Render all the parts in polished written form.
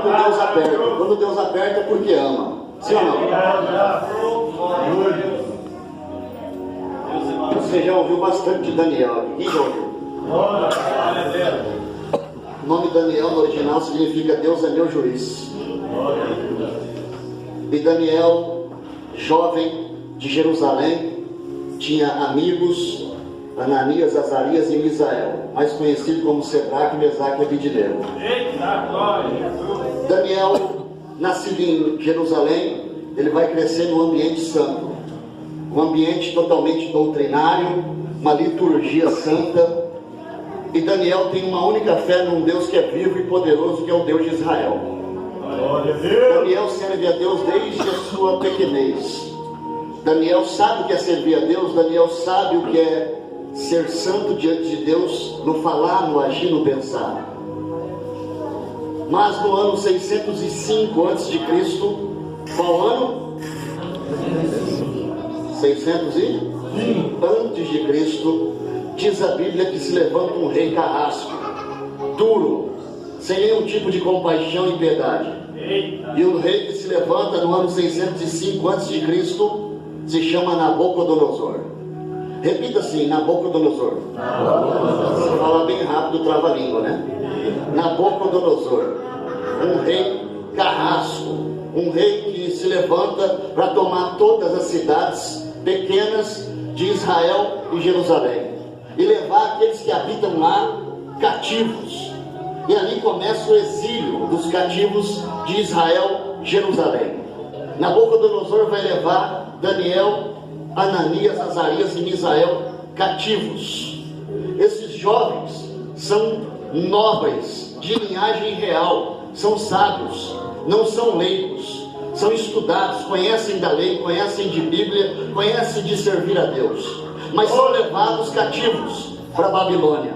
quando Deus aperta. Quando Deus aperta é porque ama. Sim ou não? Você já ouviu bastante de Daniel. Quem já ouviu? O nome Daniel no original significa Deus é meu juiz. E Daniel, jovem de Jerusalém, tinha amigos, Ananias, Azarias e Misael, mais conhecido como Sedraque, Mesaque e Abednego. Daniel, nascido em Jerusalém, ele vai crescer num ambiente santo, um ambiente totalmente doutrinário, uma liturgia santa. E Daniel tem uma única fé num Deus que é vivo e poderoso, que é o Deus de Israel. Daniel serve a Deus desde a sua pequenez. Daniel sabe o que é servir a Deus. Daniel sabe o que é ser santo diante de Deus, no falar, no agir, no pensar. Mas no ano 605 a.C., qual ano? 605 antes de Cristo, diz a Bíblia que se levanta um rei carrasco, duro, sem nenhum tipo de compaixão e piedade. E o rei que se levanta no ano 605 a.C. se chama Nabucodonosor. Repita assim: Nabucodonosor. Você fala bem rápido, trava a língua, né? Nabucodonosor, um rei carrasco, um rei que se levanta para tomar todas as cidades pequenas de Israel e Jerusalém e levar aqueles que habitam lá cativos. E ali começa o exílio dos cativos de Israel, Jerusalém. Nabucodonosor vai levar Daniel, Ananias, Azarias e Misael cativos. Esses jovens são nobres, de linhagem real, são sábios, não são leigos, são estudados, conhecem da lei, conhecem de Bíblia, conhecem de servir a Deus, mas são levados cativos para a Babilônia.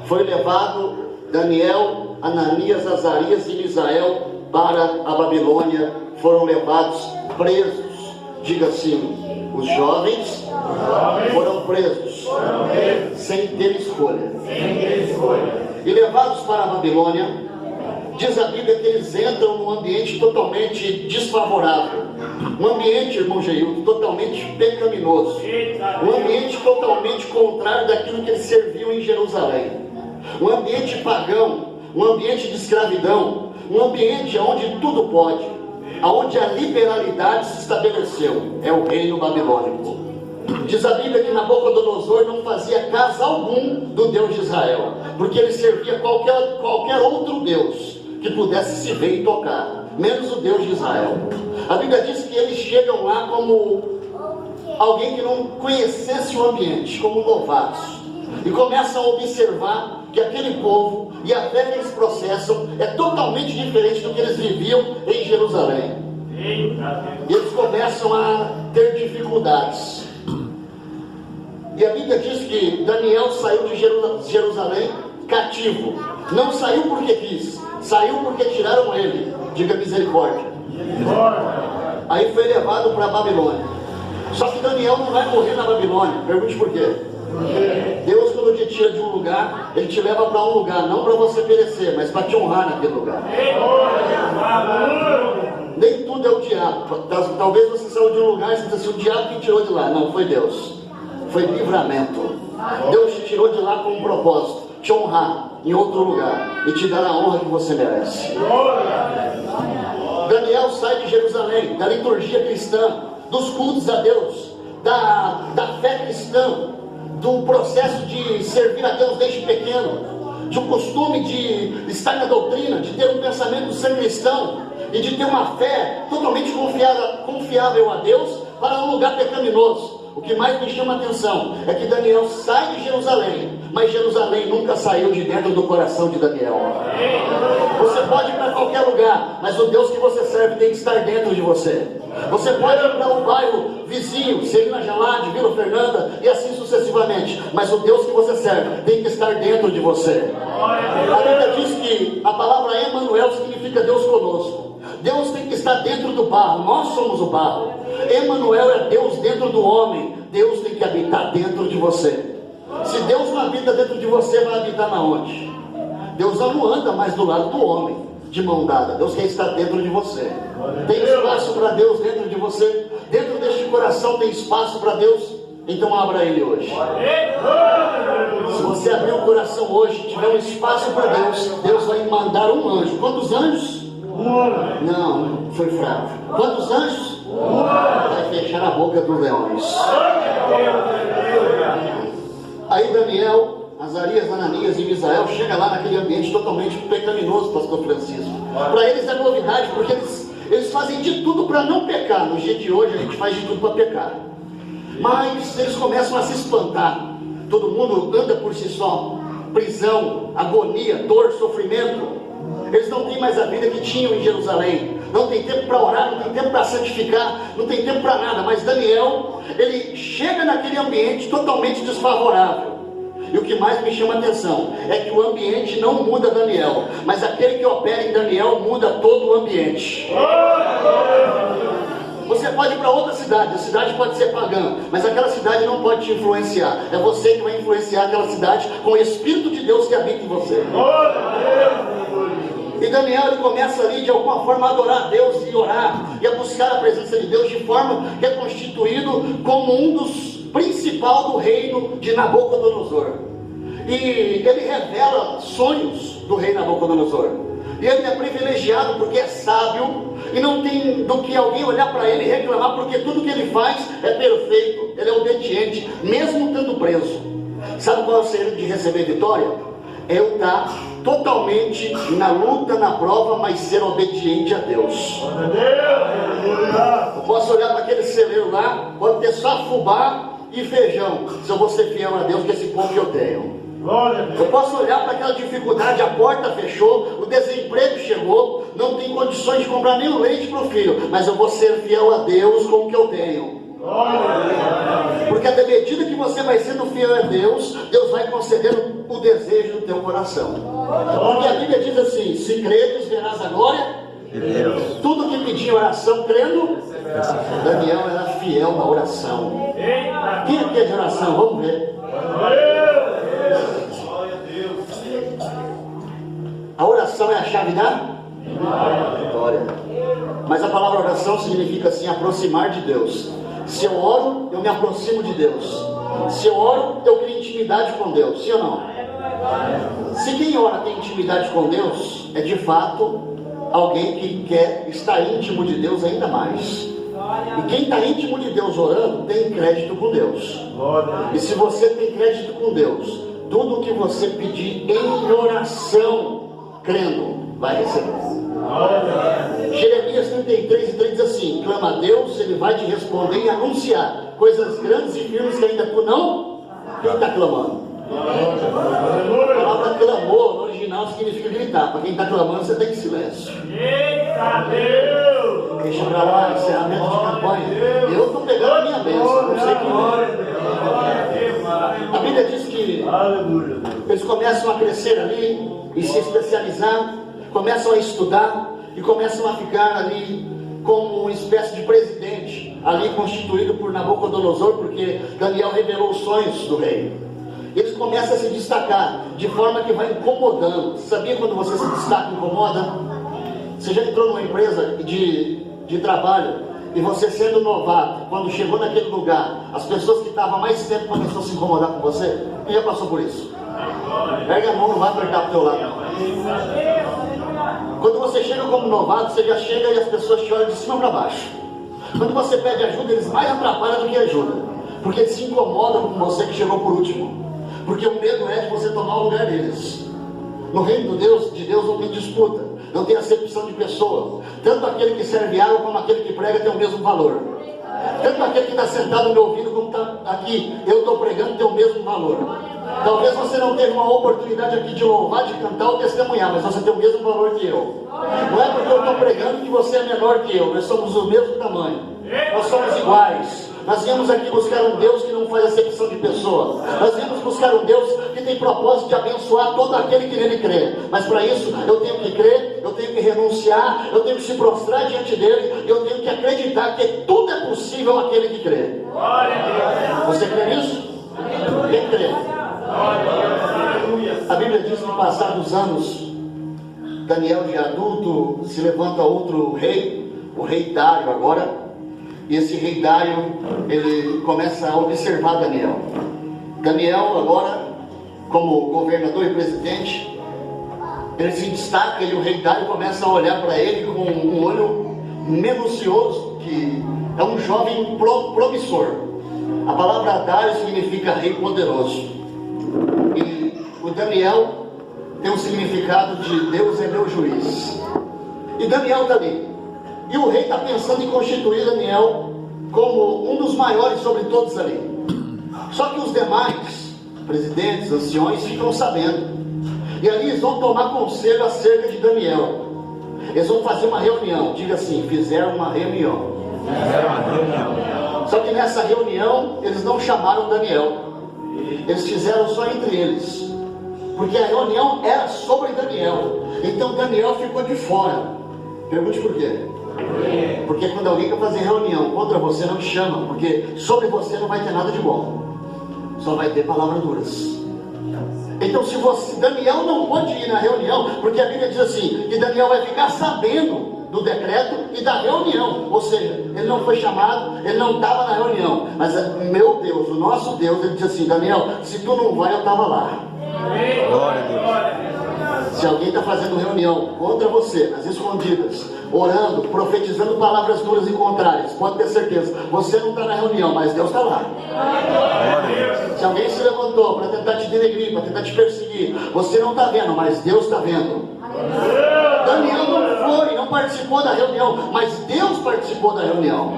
Foi levado Daniel, Ananias, Azarias e Misael para a Babilônia, foram levados presos. Diga assim: os jovens foram presos sem ter escolha. E levados para a Babilônia, diz a Bíblia que eles entram num ambiente totalmente desfavorável, um ambiente, irmão Geildo, totalmente pecaminoso, um ambiente totalmente contrário daquilo que eles serviam em Jerusalém, um ambiente pagão, um ambiente de escravidão, um ambiente onde tudo pode, onde a liberalidade se estabeleceu. É o reino babilônico. Diz a Bíblia que Nabucodonosor não fazia caso algum do Deus de Israel, porque ele servia qualquer outro Deus que pudesse se ver e tocar, menos o Deus de Israel. A Bíblia diz que eles chegam lá como alguém que não conhecesse o ambiente, como novatos, e começam a observar que aquele povo e a fé que eles processam é totalmente diferente do que eles viviam em Jerusalém. E eles começam a ter dificuldades. E a Bíblia diz que Daniel saiu de Jerusalém cativo. Não saiu porque quis, saiu porque tiraram ele. Diga misericórdia. Aí foi levado para a Babilônia. Só que Daniel não vai morrer na Babilônia. Pergunte por quê. Deus, quando te tira de um lugar, Ele te leva para um lugar, não para você perecer, mas para te honrar naquele lugar. Nem tudo é o diabo. Talvez você saiu de um lugar e você diz assim: o diabo que tirou de lá. Não, foi Deus. Foi livramento. Deus te tirou de lá com um propósito: te honrar em outro lugar e te dar a honra que você merece. Daniel sai de Jerusalém, da liturgia cristã, dos cultos a Deus, da fé cristã, do processo de servir a Deus desde pequeno, de um costume de estar na doutrina, de ter um pensamento de ser cristão e de ter uma fé totalmente confiável a Deus, para um lugar pecaminoso. O que mais me chama a atenção é que Daniel sai de Jerusalém, mas Jerusalém nunca saiu de dentro do coração de Daniel. Você pode ir para qualquer lugar, mas o Deus que você serve tem que estar dentro de você. Você pode ir para um bairro vizinho, Serina Jalade, Vila Fernanda e assim sucessivamente, mas o Deus que você serve tem que estar dentro de você. A Bíblia diz que a palavra Emanuel significa Deus conosco. Deus tem que estar dentro do barro, nós somos o barro. Emanuel é Deus dentro do homem. Deus tem que habitar dentro de você. Se Deus não habita dentro de você, vai habitar na onde? Deus não anda mais do lado do homem. de mão dada. Deus quer estar dentro de você. Tem espaço para Deus dentro de você? Dentro deste coração tem espaço para Deus? Então abra ele hoje. Se você abrir o coração hoje, tiver um espaço para Deus, Deus vai mandar um anjo. Quantos anjos? Não, foi fraco. Quantos anjos? Vai fechar a boca dos leões. Aí Daniel, Azarias, Ananias e Misael chega lá naquele ambiente totalmente pecaminoso, pastor Francisco. Para eles é novidade, porque eles fazem de tudo para não pecar. No dia de hoje a gente faz de tudo para pecar. Mas eles começam a se espantar. Todo mundo anda por si só. Prisão, agonia, dor, sofrimento. Eles não têm mais a vida que tinham em Jerusalém. Não tem tempo para orar, não tem tempo para santificar, não tem tempo para nada. Mas Daniel, ele chega naquele ambiente totalmente desfavorável. E o que mais me chama a atenção é que o ambiente não muda Daniel, mas aquele que opera em Daniel muda todo o ambiente. Você pode ir para outra cidade, a cidade pode ser pagã, mas aquela cidade não pode te influenciar. É você que vai influenciar aquela cidade com o Espírito de Deus que habita em você. E Daniel, ele começa ali de alguma forma a adorar a Deus e orar e a buscar a presença de Deus, de forma que é constituído como um dos principais do reino de Nabucodonosor. E ele revela sonhos do rei Nabucodonosor. E ele é privilegiado porque é sábio e não tem do que alguém olhar para ele e reclamar, porque tudo que ele faz é perfeito, ele é obediente, mesmo estando preso. Sabe qual é o segredo de receber vitória? É eu estar totalmente na luta, na prova, mas ser obediente a Deus. Eu posso olhar para aquele celeiro lá, pode ter só fubá e feijão, se eu vou ser fiel a Deus, que esse povo que eu tenho. Eu posso olhar para aquela dificuldade, a porta fechou, o desemprego chegou, não tem condições de comprar nem o leite para o filho, mas eu vou ser fiel a Deus com o que eu tenho. Porque à medida que você vai sendo fiel a Deus, Deus vai concedendo o desejo do teu coração. Porque a Bíblia diz assim: se creres, verás a glória de Deus. Tudo que pedia em oração, crendo, Daniel era fiel na oração. Quem aqui é de oração? Vamos ver. A oração é a chave da vitória. Mas a palavra oração significa assim, aproximar de Deus. Se eu oro, eu me aproximo de Deus. Se eu oro, eu crio intimidade com Deus. Sim ou não? Se quem ora tem intimidade com Deus, é de fato alguém que quer estar íntimo de Deus ainda mais. E quem está íntimo de Deus orando, tem crédito com Deus. E se você tem crédito com Deus, tudo o que você pedir em oração, crendo, vai receber. Jeremias 33:3 diz assim: clama a Deus, Ele vai te responder e anunciar coisas grandes e firmes que ainda tu não. Quem está clamando? A palavra clamor no original significa gritar. Para quem está clamando, você tem que silêncio. Eita Deus! Deixa para lá, encerramento de campanha. Eu estou pegando a minha bênção, não sei quem. A Bíblia diz que eles começam a crescer ali e se especializar, começam a estudar e começam a ficar ali como uma espécie de presidente, ali constituído por Nabucodonosor, porque Daniel revelou os sonhos do rei. Eles começam a se destacar de forma que vai incomodando. Sabia quando você se destaca e incomoda? Você já entrou numa empresa de trabalho e você sendo novato, quando chegou naquele lugar, as pessoas que estavam há mais tempo começaram a se incomodar com você? Quem já passou por isso? Pega a mão, não vai apertar para o teu lado. Quando você chega como novato, você já chega e as pessoas te olham de cima para baixo. Quando você pede ajuda, eles mais atrapalham do que ajudam, porque eles se incomodam com você que chegou por último. Porque o medo é de você tomar o lugar deles. No reino de Deus não tem disputa, não tem acepção de pessoa. Tanto aquele que serve água como aquele que prega tem o mesmo valor. Tanto aquele que está sentado me ouvindo como está aqui, eu estou pregando, tem o mesmo valor. Talvez você não tenha uma oportunidade aqui de louvar, de cantar ou testemunhar, mas você tem o mesmo valor que eu. Não é porque eu estou pregando que você é menor que eu, nós somos do mesmo tamanho, nós somos iguais. Nós viemos aqui buscar um Deus que não faz acepção de pessoa. Nós viemos buscar um Deus que tem propósito de abençoar todo aquele que nele crê. Mas para isso eu tenho que crer, eu tenho que renunciar, eu tenho que se prostrar diante dele, eu tenho que acreditar que tudo é possível àquele que crê. Você crê nisso? Quem crê? A Bíblia diz que passados anos, Daniel já adulto, se levanta outro rei, o rei Dário agora, e esse rei Dário, ele começa a observar Daniel. Daniel agora, como governador e presidente, ele se destaca e o rei Dário começa a olhar para ele com um olho minucioso, que é um jovem promissor. A palavra Dário significa rei poderoso. E o Daniel tem um significado de Deus é meu juiz. E Daniel está ali. E o rei está pensando em constituir Daniel como um dos maiores sobre todos ali. Só que os demais presidentes, anciões, ficam sabendo. E ali eles vão tomar conselho acerca de Daniel. Eles vão fazer uma reunião. Diga assim, fizeram uma reunião. Só que nessa reunião eles não chamaram Daniel. Eles fizeram só entre eles, porque a reunião era sobre Daniel. Então Daniel ficou de fora. Pergunte por quê? Porque quando alguém quer fazer reunião contra você, não te chama, porque sobre você não vai ter nada de bom, só vai ter palavras duras. Então se você, Daniel não pode ir na reunião, porque a Bíblia diz assim, que Daniel vai ficar sabendo do decreto e da reunião. Ou seja, ele não foi chamado, ele não estava na reunião. Mas meu Deus, o nosso Deus, ele diz assim, Daniel, se tu não vai, eu estava lá. Glória a Deus. Se alguém está fazendo reunião contra você, nas escondidas, orando, profetizando palavras duras e contrárias, pode ter certeza, você não está na reunião, mas Deus está lá. Se alguém se levantou para tentar te denegrir, para tentar te perseguir, você não está vendo, mas Deus está vendo. Daniel não foi, não participou da reunião, mas Deus participou da reunião.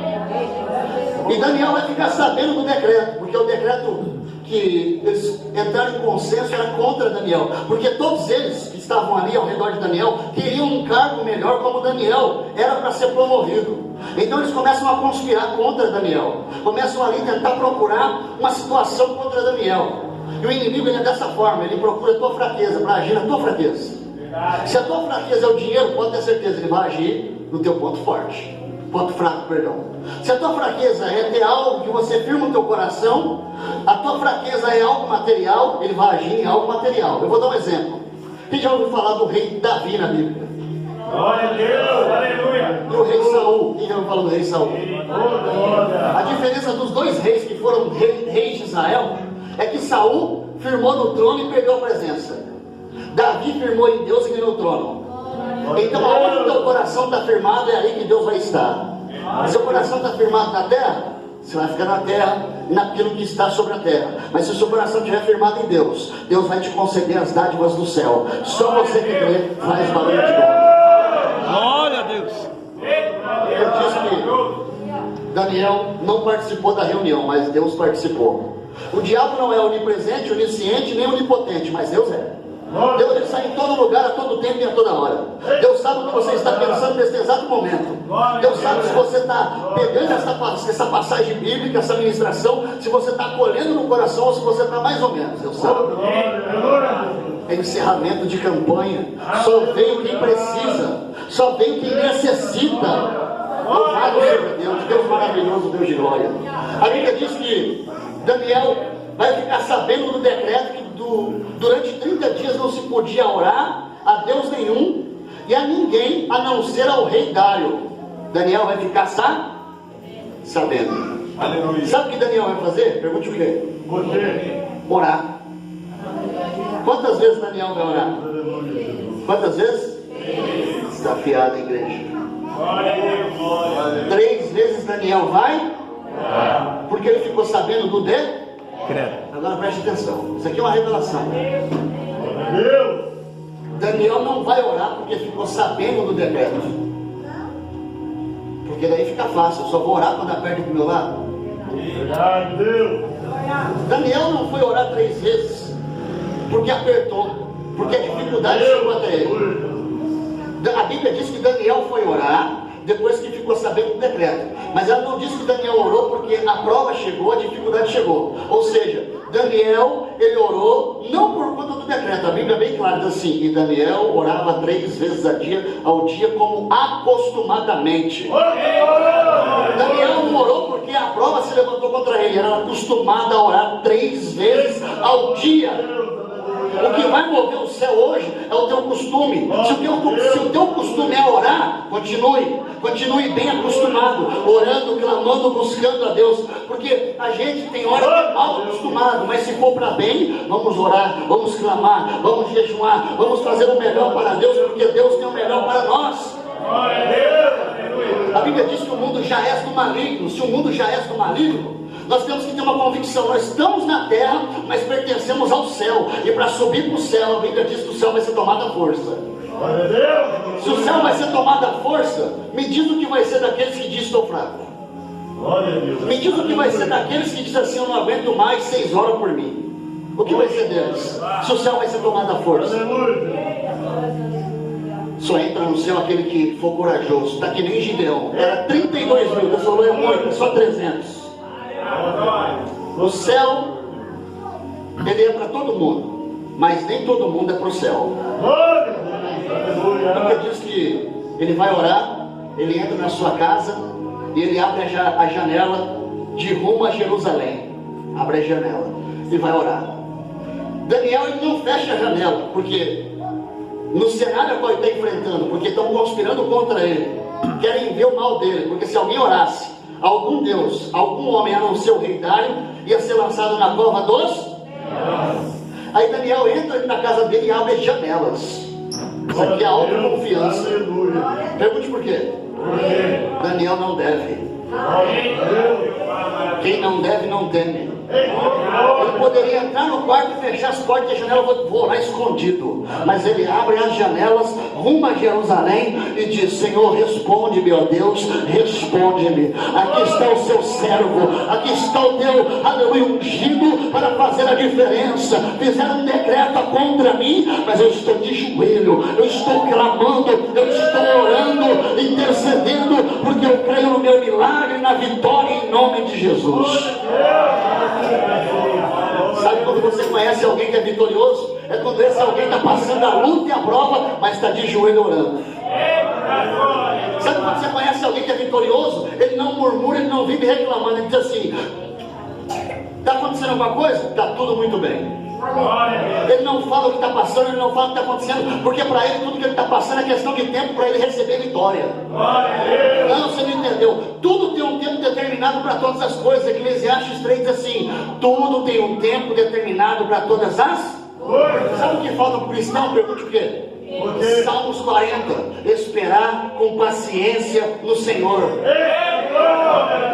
E Daniel vai ficar sabendo do decreto, porque o decreto que eles entraram em consenso era contra Daniel, porque todos eles que estavam ali ao redor de Daniel queriam um cargo melhor, como Daniel era para ser promovido. Então eles começam a conspirar contra Daniel, começam ali a tentar procurar uma situação contra Daniel. E o inimigo, ele é dessa forma, ele procura a tua fraqueza para agir na tua fraqueza. Se a tua fraqueza é o dinheiro, pode ter certeza, ele vai agir no teu ponto forte. Ponto fraco, perdão. Se a tua fraqueza é ter algo que você firma no teu coração, a tua fraqueza é algo material, ele vai agir em algo material. Eu vou dar um exemplo. Quem já ouviu falar do rei Davi na Bíblia? Glória a Deus, aleluia. E o rei Saul? Quem já ouviu falar do rei Saul? A diferença dos dois reis que foram reis de Israel é que Saul firmou no trono e perdeu a presença. Davi firmou em Deus e ganhou o trono. Então aonde o teu coração está firmado, é aí que Deus vai estar. Se o seu coração está firmado na terra, você vai ficar na terra, naquilo que está sobre a terra. Mas se o seu coração estiver firmado em Deus, Deus vai te conceder as dádivas do céu. Só você que crê faz barulho de glória. Glória a Deus. Eu disse que Daniel não participou da reunião, mas Deus participou. O diabo não é onipresente, onisciente, nem onipotente, mas Deus é. Deus, ele sai em todo lugar, a todo tempo e a toda hora. Deus sabe o que você está pensando nesse exato momento. Deus sabe se você está pegando essa passagem bíblica, essa ministração, se você está acolhendo no coração ou se você está mais ou menos. Deus sabe. É encerramento de campanha. Só veio quem precisa, só veio quem necessita. Louvado seja Deus, Deus maravilhoso, Deus de glória. A Bíblia diz que Daniel vai ficar sabendo do decreto que durante 30 dias não se podia orar a Deus nenhum e a ninguém, a não ser ao rei Dário. Daniel vai ficar sabendo. Aleluia. Sabe o que Daniel vai fazer? Pergunte o quê? Orar. Quantas vezes Daniel vai orar? Quantas vezes? Desafiado, igreja. 3 vezes Daniel vai, porque ele ficou sabendo do decreto. Agora preste atenção, isso aqui é uma revelação. Daniel não vai orar porque ficou sabendo do decreto, porque daí fica fácil, eu só vou orar quando aperta do meu lado. Daniel não foi orar 3 vezes porque apertou, porque a dificuldade chegou até ele. A Bíblia diz que Daniel foi orar depois que ficou sabendo do decreto, mas ela não diz que Daniel orou porque a prova chegou, a dificuldade chegou. Ou seja, Daniel, ele orou não por conta do decreto. A Bíblia é bem clara, diz assim, e Daniel orava 3 vezes ao dia como acostumadamente. Daniel não orou porque a prova se levantou contra ele, era acostumado a orar 3 vezes ao dia. O que vai mover os céu hoje é o teu costume. Se o teu costume é orar, continue bem acostumado, orando, clamando, buscando a Deus, porque a gente tem hora que é mal acostumado, mas se for para bem, vamos orar, vamos clamar, vamos jejuar, vamos fazer o melhor para Deus, porque Deus tem o melhor para nós. A Bíblia diz que o mundo já é do maligno. Se o mundo já é do maligno, nós temos que ter uma convicção: nós estamos na terra, mas pertencemos ao céu, e para subir para o céu, a Bíblia diz que o céu vai ser tomado à força. Se o céu vai ser tomado à força, me diz o que vai ser daqueles que dizem estou fraco. Me diz o que vai ser daqueles que dizem assim: eu não aguento mais 6 horas por mim. O que vai ser deles? Se o céu vai ser tomado à força. Só entra no céu aquele que for corajoso. Está que nem Gideão. Era 32 mil, Deus falou: é muito, só 300. O céu, ele é para todo mundo, mas nem todo mundo é para o céu. A Bíblia diz que ele vai orar, ele entra na sua casa e ele abre a janela de rumo a Jerusalém. Abre a janela e vai orar. Daniel, ele não fecha a janela, porque no cenário que ele está enfrentando, porque estão conspirando contra ele, querem ver o mal dele, porque se alguém orasse, algum Deus, algum homem, a não ser o rei Dário, ia ser lançado na cova dos. Aí Daniel entra na casa dele e abre as janelas. Isso aqui é autoconfiança. Pergunte por quê? Daniel não deve. Quem não deve não teme. Ele poderia entrar no quarto e fechar as portas e a janela, vou orar escondido. Mas ele abre as janelas, rumo a Jerusalém e diz: Senhor, responde-me, ó Deus, responde-me. Aqui está o seu servo, aqui está o teu, aleluia, ungido para fazer a diferença. Fizeram um decreto contra mim, mas eu estou de joelho, eu estou clamando, eu estou orando, intercedendo, porque eu creio no meu milagre, na vitória em nome de Jesus. Sabe quando você conhece alguém que é vitorioso? É quando esse alguém está passando a luta e a prova, mas está de joelho orando. Sabe quando você conhece alguém que é vitorioso? Ele não murmura, ele não vive reclamando, ele diz assim: está acontecendo alguma coisa? Está tudo muito bem. Ele não fala o que está passando, ele não fala o que está acontecendo, porque para ele tudo que ele está passando é questão de tempo para ele receber vitória. Não, você não entendeu. Tudo tem um tempo determinado para todas as coisas. Eclesiastes 3 diz assim: tudo tem um tempo determinado para todas as coisas. Sabe o que falta para o cristão? Pergunte o quê? Salmos 40: esperar com paciência no Senhor.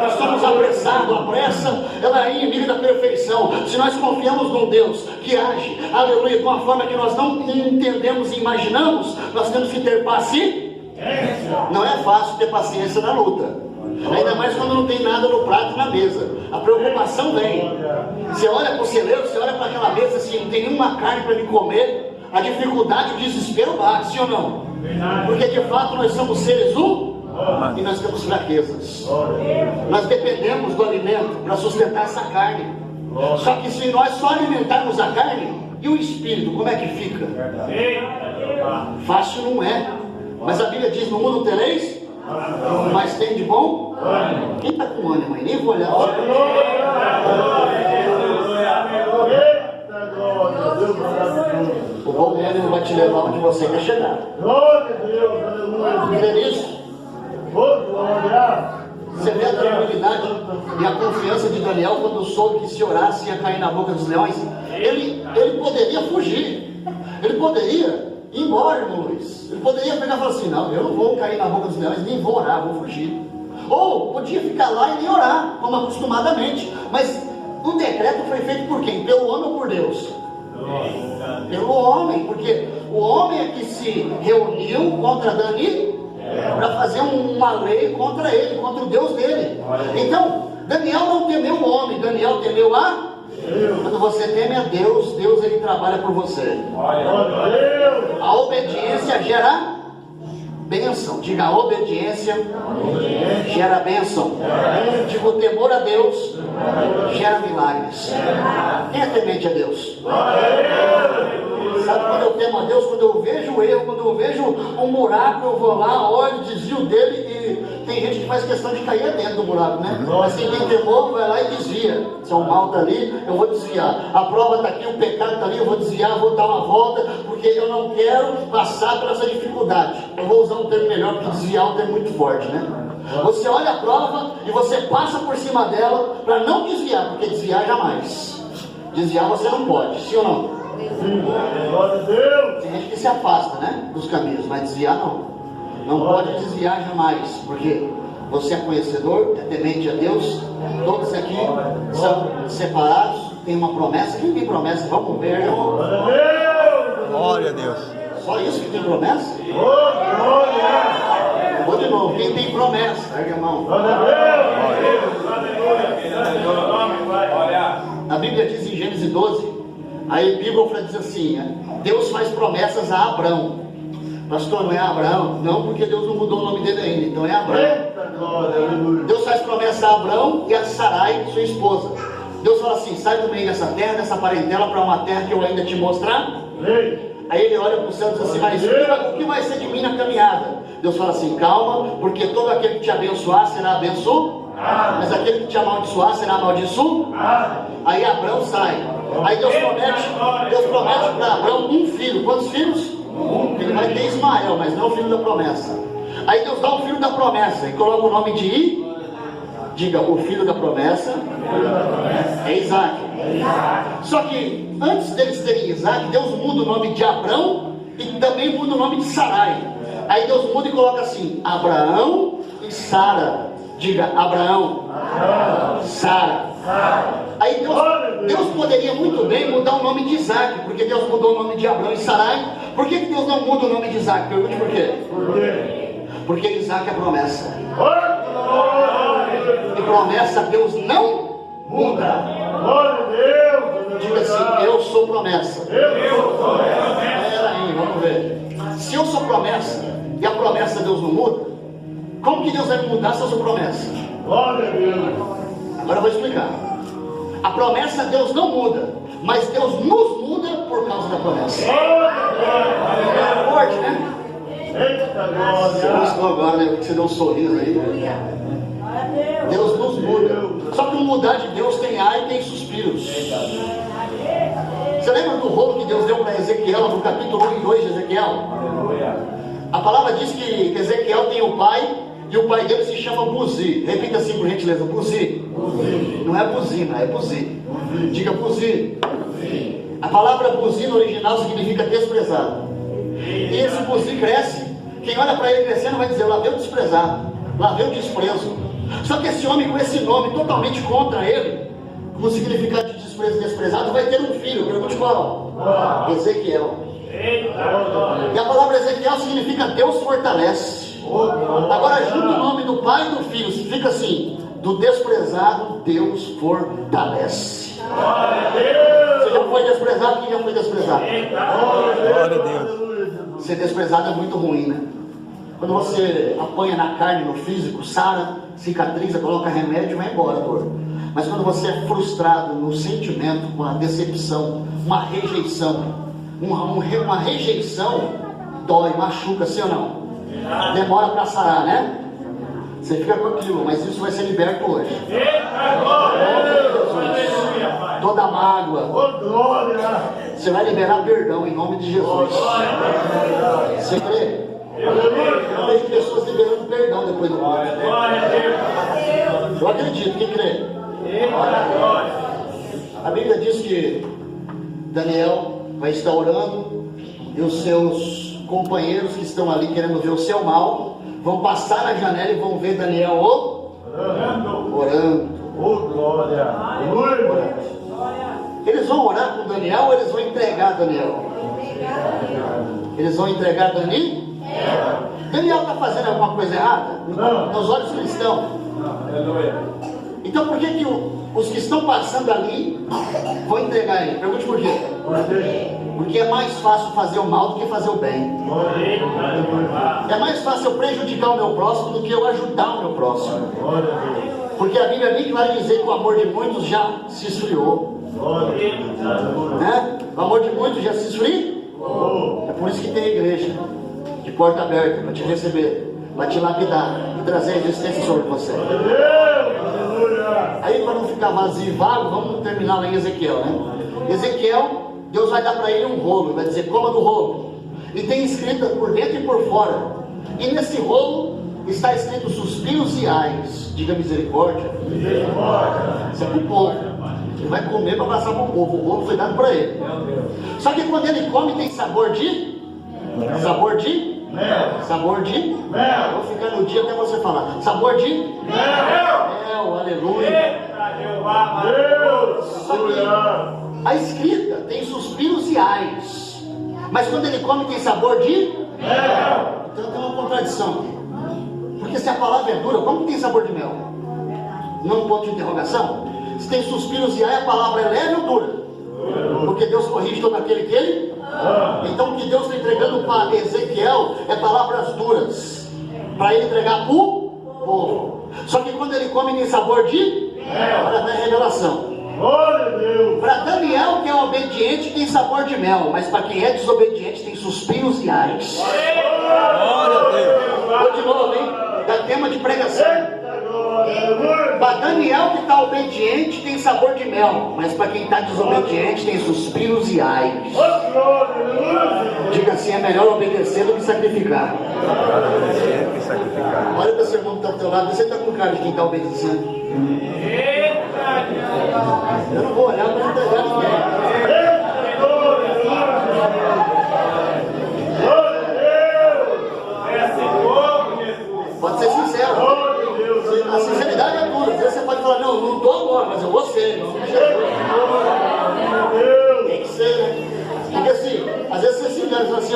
Nós somos apressados, a pressa ela é inimiga da perfeição. Se nós confiamos num Deus que age, aleluia, de uma forma que nós não entendemos e imaginamos, nós temos que ter paciência. Não é fácil ter paciência na luta, ainda mais quando não tem nada no prato e na mesa. A preocupação vem. Você olha para o celeiro, você olha para aquela mesa assim: não tem nenhuma carne para me comer. A dificuldade, o desespero bate, sim ou não? Porque de fato nós somos seres humanos e nós temos fraquezas. Nós dependemos do alimento para sustentar essa carne. Só que se nós só alimentarmos a carne, e o espírito, como é que fica? Fácil não é. Mas a Bíblia diz: no mundo tereis, mas tem de bom? Quem está com ânimo aí? Nem vou olhar. O bom ânimo vai te levar onde você quer chegar. Crê nisso? Você vê a tranquilidade e a confiança de Daniel quando soube que se orasse ia cair na boca dos leões. Ele poderia fugir. Ele poderia ir embora, irmão Luiz. Ele poderia pegar e falar assim: não, eu não vou cair na boca dos leões, nem vou orar, vou fugir. Ou podia ficar lá e nem orar, como acostumadamente. Mas o decreto foi feito por quem? Pelo homem ou por Deus? Pelo homem, porque o homem é que se reuniu contra Daniel para fazer uma lei contra ele, contra o Deus dele. Então, Daniel não temeu o homem, Daniel temeu a Deus. Quando você teme a Deus, Deus ele trabalha por você. A obediência gera bênção. Diga: a obediência gera bênção. Diga: o temor a Deus gera milagres. Quem é temente a Deus? Sabe quando eu temo a Deus? Quando eu vejo o erro, quando eu vejo um buraco, eu vou lá, olho, desvio dele e Tem gente que faz questão de cair dentro do buraco, né? Mas quem tem temor vai lá e desvia. Se o mal está ali, eu vou desviar. A prova está aqui, o pecado está ali, eu vou desviar, vou dar uma volta, porque eu não quero passar por essa dificuldade. Eu vou usar um termo melhor, porque desviar é um termo muito forte, né? Você olha a prova e você passa por cima dela para não desviar, porque desviar jamais. Desviar você não pode, sim ou não? Glória a Deus. Tem gente que se afasta, né, dos caminhos, mas desviar não. Não pode desviar jamais, porque você é conhecedor, é temente a Deus. Todos aqui são separados, tem uma promessa. Quem tem promessa? Vamos ver, irmão. Glória a Deus. Glória a Deus. Só isso que tem promessa? Glória. Vou de novo, quem tem promessa? Ergue a mão. Glória a Deus. A Bíblia diz em Gênesis 12, a epígrafe diz assim: Deus faz promessas a Abrão. Pastor, não é Abraão? Não, porque Deus não mudou o nome dele ainda, então é Abraão. Eita glória, aleluia. Deus faz promessa a Abraão e a Sarai, sua esposa. Deus fala assim: sai do meio dessa terra, dessa parentela, para uma terra que eu ainda te mostrar. Ei. Aí ele olha para o céu e diz assim: mas o que vai ser de mim na caminhada? Deus fala assim: calma, porque todo aquele que te abençoar será abençoado, mas aquele que te amaldiçoar será amaldiçoado. Aí Abraão sai. Aí Deus promete para Abraão um filho. Quantos filhos? Ele vai ter Ismael, mas não o filho da promessa. Aí Deus dá o filho da promessa e coloca o nome de diga, o filho da promessa é Isaac. Só que antes deles terem Isaac, Deus muda o nome de Abrão e também muda o nome de Sarai. Aí Deus muda e coloca assim: Abraão e Sara. Diga, Abraão, Sara. Aí Deus poderia muito bem mudar o nome de Isaac, porque Deus mudou o nome de Abraão e Sarai. Por que Deus não muda o nome de Isaac? Pergunte por quê? Porque Isaac é promessa. E promessa Deus não muda. Glória a Deus. Diga assim: eu sou promessa. Peraí, vamos ver. Se eu sou promessa e a promessa Deus não muda, como que Deus vai mudar se eu sou promessa? Glória a Deus. Agora eu vou explicar. A promessa Deus não muda, mas Deus nos muda por causa da promessa. É forte, né? Eita Você glória. gostou agora, né? Você deu um sorriso aí. Deus nos muda. Só que o mudar de Deus tem ar e tem suspiros. Você lembra do rolo que Deus deu para Ezequiel no capítulo 1 e 2 de Ezequiel? A palavra diz que Ezequiel tem o pai e o pai dele se chama Buzi. Repita assim por gentileza: Buzi. Não é buzina, é Buzi. Diga Buzi. A palavra Buzi no original significa desprezado. E esse Buzi cresce. Quem olha para ele crescendo vai dizer: lá veio o desprezado, lá veio o desprezo. Só que esse homem com esse nome totalmente contra ele, com o significado de desprezo e desprezado, vai ter um filho. Pergunte qual? Ezequiel. E a palavra Ezequiel significa Deus fortalece. Agora junta o nome do pai e do filho, fica assim: do desprezado Deus fortalece. Você já foi desprezado? Quem já foi desprezado? Glória a Deus. Ser desprezado é muito ruim, né? Quando você apanha na carne, no físico, sara, cicatriza, coloca remédio, vai embora a dor. Mas quando você é frustrado no sentimento, com a decepção, uma rejeição, uma rejeição dói, machuca, sim ou não? Demora para sarar, né? Você fica com aquilo, mas isso vai ser liberto hoje. Toda mágoa, você vai liberar perdão em nome de Jesus. Você crê? Eu vejo pessoas liberando perdão depois do culto. Eu acredito, quem crê? A Bíblia diz que Daniel vai estar orando e os seus companheiros que estão ali querendo ver o seu mal vão passar na janela e vão ver Daniel orando. Eles vão orar com Daniel ou eles vão entregar Daniel? Eles vão entregar Daniel? Daniel está fazendo alguma coisa errada? Nos olhos cristãos. Então por que os que estão passando ali vão entregar ele? Pergunte por quê? Porque é mais fácil fazer o mal do que fazer o bem. É mais fácil eu prejudicar o meu próximo do que eu ajudar o meu próximo. Porque a Bíblia é bem clara em dizer que o amor de muitos já se esfriou. Né? O amor de muitos já se esfriou. É por isso que tem a igreja de porta aberta para te receber. vai te lapidar e trazer existência sobre você. Aí, para não ficar vazio e vago, vamos terminar lá em Ezequiel, né? Ezequiel, Deus vai dar para ele um rolo, vai dizer, coma do rolo. E tem escrita por dentro e por fora. E nesse rolo está escrito suspiros e ais. Diga misericórdia. Isso é para o povo. Ele vai comer para passar para o povo. O rolo foi dado para ele. Só que quando ele come tem sabor de? Sabor de? Sabor de? Vou ficar no dia até você falar. Sabor de? Mel, aleluia. Só que a escrita tem suspiros e ais. Mas quando ele come tem sabor de? Então tem uma contradição aqui. Porque se a palavra é dura, como que tem sabor de mel? Não, ponto de interrogação. Se tem suspiros e ais, a palavra é leve ou dura? Porque Deus corrige todo aquele que ele... Então o que Deus está entregando para Ezequiel é palavras duras, para ele entregar para o povo. Só que quando ele come tem sabor de? Olha a revelação. Para Daniel, que é obediente, tem sabor de mel, mas para quem é desobediente tem suspiros e ais. Vou de novo, hein? Dá tema de pregação. Para Daniel, que está obediente, tem sabor de mel, mas para quem está desobediente tem suspiros e ais. Diga assim, é melhor obedecer do que sacrificar. Olha para o seu irmão que está ao teu lado, você está com cara de quem está obedecendo. Eu não vou olhar para não entregar ninguém. Pode ser sincero. A sinceridade é tudo. Às vezes você pode falar, não estou agora, mas eu vou ser. Tem que ser, né? Porque assim, às vezes você se engana, você fala assim,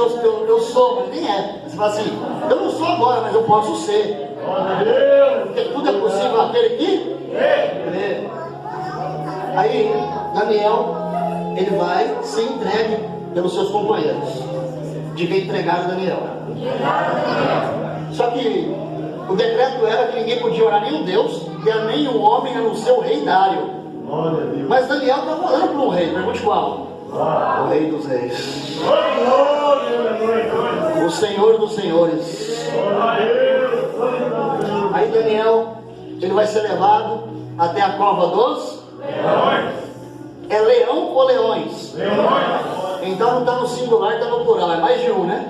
eu sou, mas nem é. Você fala assim, eu não sou agora, mas eu posso ser. Porque tudo é possível aquele que crê. Aí, Daniel, ele vai ser entregue pelos seus companheiros. Diga, entregaram Daniel. Só que o decreto era que ninguém podia orar nem um Deus, e a nem um homem a não ser o rei Dário. Mas Daniel estava orando para um rei, pergunte qual? O rei dos reis. O Senhor dos senhores. Aí Daniel, ele vai ser levado até a cova dos leões. É leão ou leões? Então não está no singular, está no plural, é mais de um, né?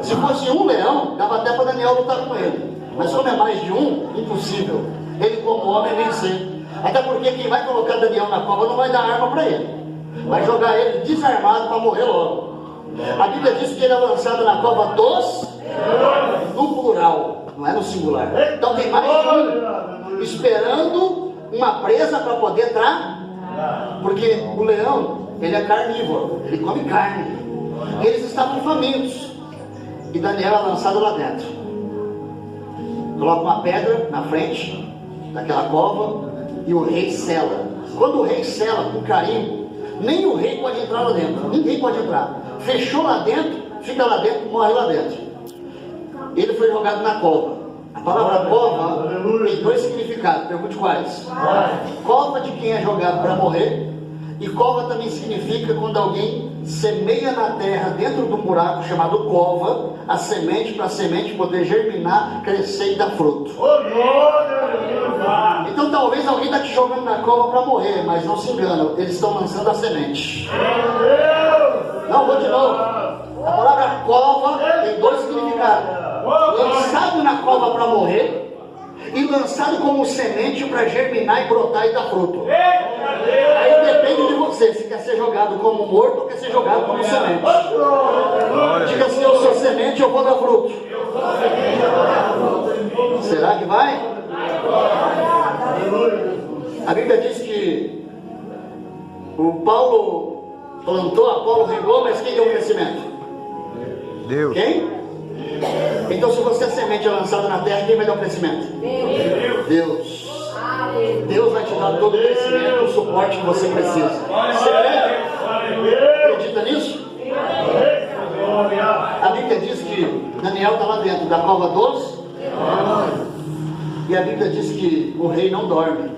Se fosse um leão, dava até para Daniel lutar com ele. Mas como é mais de um, impossível. Ele como homem vencer. Até porque quem vai colocar Daniel na cova não vai dar arma para ele. Vai jogar ele desarmado para morrer logo. A Bíblia diz que ele é lançado na cova dos no plural, não é no singular. Então tem mais de um esperando uma presa para poder entrar. Porque o leão, ele é carnívoro, ele come carne. E eles estavam famintos. E Daniel é lançado lá dentro. Coloca uma pedra na frente daquela cova e o rei sela. Quando o rei sela com carimbo, nem o rei pode entrar lá dentro. Ninguém pode entrar. Fechou lá dentro, fica lá dentro, morre lá dentro. Ele foi jogado na cova. A palavra cova tem dois significados. Pergunte quais. Cova de quem é jogado para morrer. E cova também significa quando alguém semeia na terra, dentro de um buraco chamado cova, a semente para a semente poder germinar, crescer e dar fruto. Então talvez alguém está te jogando na cova para morrer, mas não se engana, eles estão lançando a semente. Não, vou de novo. A palavra cova tem dois significados. Lançado na cova para morrer e lançado como semente para germinar e brotar e dar fruto. Aí depende de você, se quer ser jogado como morto ou quer ser jogado como semente. Diga assim, eu sou semente, eu vou dar fruto. Será que vai? A Bíblia diz que o Paulo plantou, Apolo regou, mas quem deu o crescimento? Deus. Quem? Então se você é semente lançada na terra, quem vai dar o crescimento? Deus. Deus vai te dar todo o crescimento, o suporte que você precisa. Você acredita nisso? A Bíblia diz que Daniel está lá dentro da cova dos leões. E a Bíblia diz que o rei não dorme.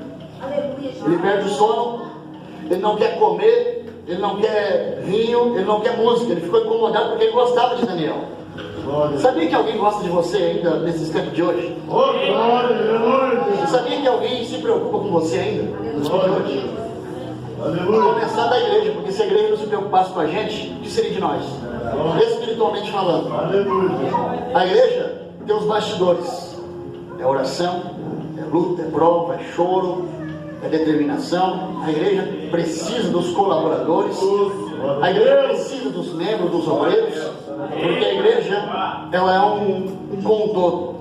Ele perde o sono, ele não quer comer, ele não quer vinho, ele não quer música. Ele ficou incomodado porque ele gostava de Daniel. Sabia que alguém gosta de você ainda nesses tempos de hoje? Oh, glória, aleluia. Sabia que alguém se preocupa com você ainda nos tempos de hoje? Vou Aleluia. começar da igreja, porque se a igreja não se preocupasse com a gente, o que seria de nós? Espiritualmente falando. Aleluia. A igreja tem os bastidores. É oração, é luta, é prova, é choro, é determinação. A igreja precisa dos colaboradores. A igreja precisa dos membros, dos obreiros. Porque a igreja, ela é um conjunto,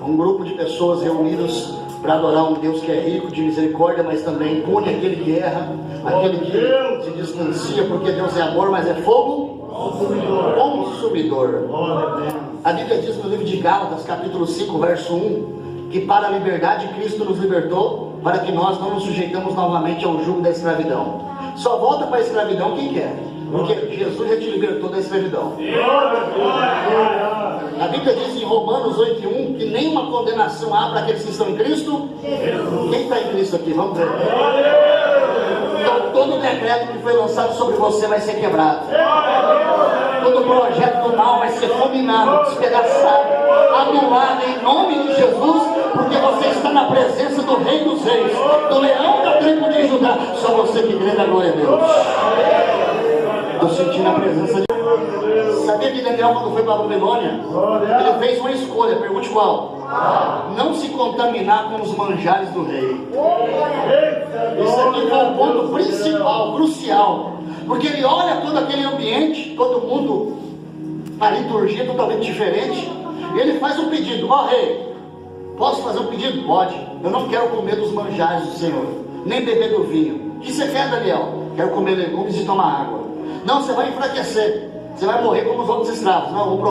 um grupo de pessoas reunidas para adorar um Deus que é rico de misericórdia, mas também pune aquele que erra, aquele que se distancia, porque Deus é amor, mas é fogo consumidor. Glória a Deus. A Bíblia diz no livro de Gálatas, capítulo 5, verso 1, que para a liberdade Cristo nos libertou, para que nós não nos sujeitamos novamente ao jugo da escravidão. Só volta para a escravidão quem quer, porque Jesus já te libertou da escravidão. Glória, glória. A Bíblia diz em Romanos 8:1 que nenhuma condenação há para aqueles que estão em Cristo. Quem está em Cristo aqui? Vamos ver. Então todo decreto que foi lançado sobre você vai ser quebrado. Todo projeto do mal vai ser fulminado, despedaçado, anulado em nome de Jesus, porque você está na presença do Rei dos Reis, do Leão da tribo de Judá. Só você que crê na glória a Deus. Estou sentindo a presença de Deus. Sabia que Daniel, quando foi para a Babilônia, ele fez uma escolha, pergunte qual? Não se contaminar com os manjares do rei. Isso aqui foi um ponto principal, crucial, porque ele olha todo aquele ambiente, todo mundo, a liturgia totalmente diferente, e ele faz um pedido: ó rei, posso fazer um pedido? Pode. Eu não quero comer dos manjares do Senhor, nem beber do vinho. O que você quer, Daniel? Quero comer legumes e tomar água. Não, você vai enfraquecer, você vai morrer como os outros escravos. Não,